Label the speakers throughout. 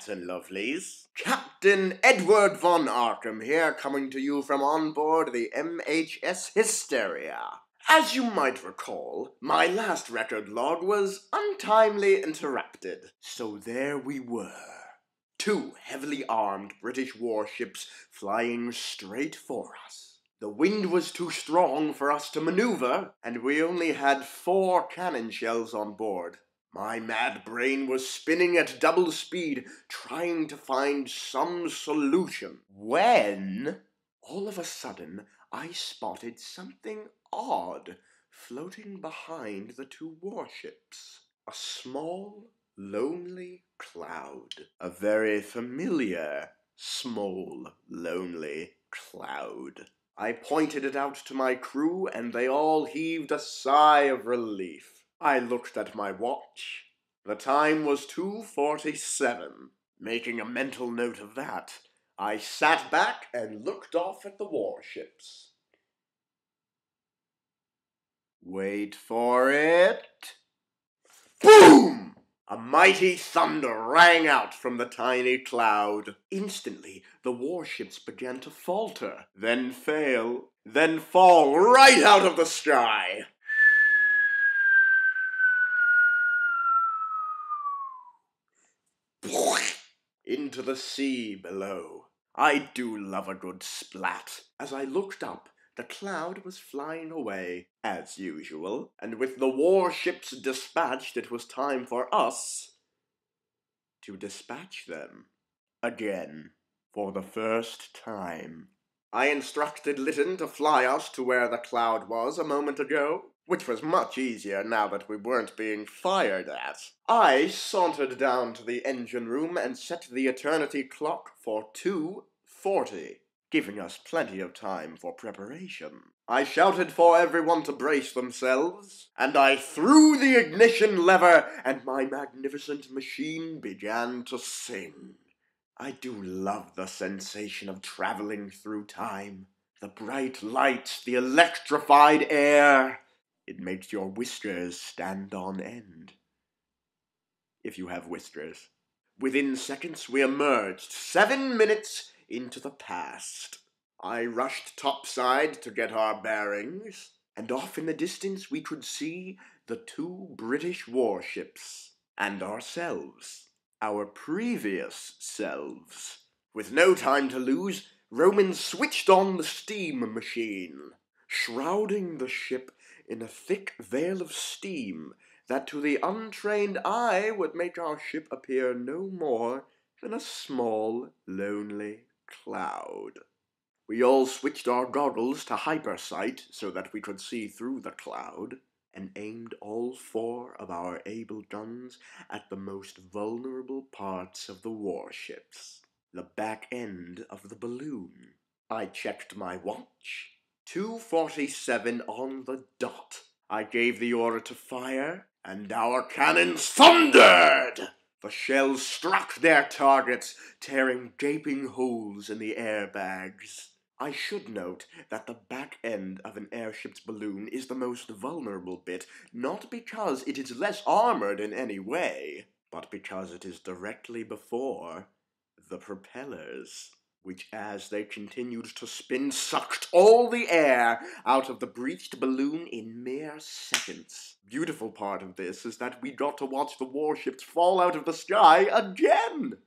Speaker 1: lads and lovelies. Captain Edward von Arkham here, coming to you from on board the MHS Hysteria. As you might recall, my last record log was untimely interrupted, so there we were. 2 heavily armed British warships flying straight for us. The wind was too strong for us to maneuver, and we only had 4 cannon shells on board. My mad brain was spinning at double speed, trying to find some solution, when, all of a sudden, I spotted something odd floating behind the 2 warships. A small, lonely cloud. A very familiar, small, lonely cloud. I pointed it out to my crew, and they all heaved a sigh of relief. I looked at my watch. The time was 2:47. Making a mental note of that, I sat back and looked off at the warships. Wait for it. Boom! A mighty thunder rang out from the tiny cloud. Instantly, the warships began to falter, then fail, then fall right out of the sky. Into the sea below. I do love a good splat. As I looked up, the cloud was flying away, as usual, and with the warships dispatched, it was time for us to dispatch them again, for the first time. I instructed Lytton to fly us to where the cloud was a moment ago, which was much easier now that we weren't being fired at. I sauntered down to the engine room and set the eternity clock for 2:40, giving us plenty of time for preparation. I shouted for everyone to brace themselves, and I threw the ignition lever, and my magnificent machine began to sing. I do love the sensation of traveling through time. The bright lights, the electrified air. It makes your whiskers stand on end. If you have whiskers. Within seconds we emerged, 7 minutes into the past. I rushed topside to get our bearings, and off in the distance we could see the 2 British warships, and ourselves, our previous selves. With no time to lose, Roman switched on the steam machine, shrouding the ship in a thick veil of steam that to the untrained eye would make our ship appear no more than a small, lonely cloud. We all switched our goggles to hypersight so that we could see through the cloud, and aimed all 4 of our able guns at the most vulnerable parts of the warships, the back end of the balloon. I checked my watch. 2:47 on the dot. I gave the order to fire, and our cannons thundered! The shells struck their targets, tearing gaping holes in the airbags. I should note that the back end of an airship's balloon is the most vulnerable bit, not because it is less armored in any way, but because it is directly before the propellers, which as they continued to spin sucked all the air out of the breached balloon in mere seconds. Beautiful part of this is that we got to watch the warships fall out of the sky again.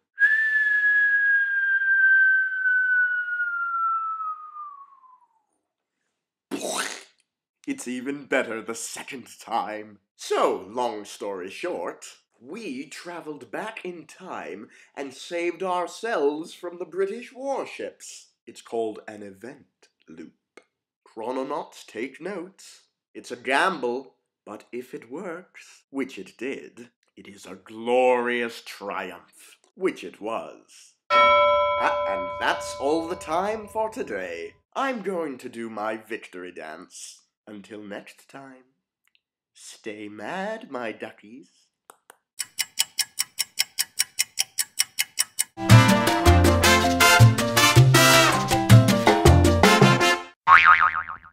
Speaker 1: It's even better the second time. So, long story short, we traveled back in time and saved ourselves from the British warships. It's called an event loop. Chrononauts, take notes. It's a gamble, but if it works, which it did, it is a glorious triumph, which it was. And that's all the time for today. I'm going to do my victory dance. Until next time, stay mad, my duckies.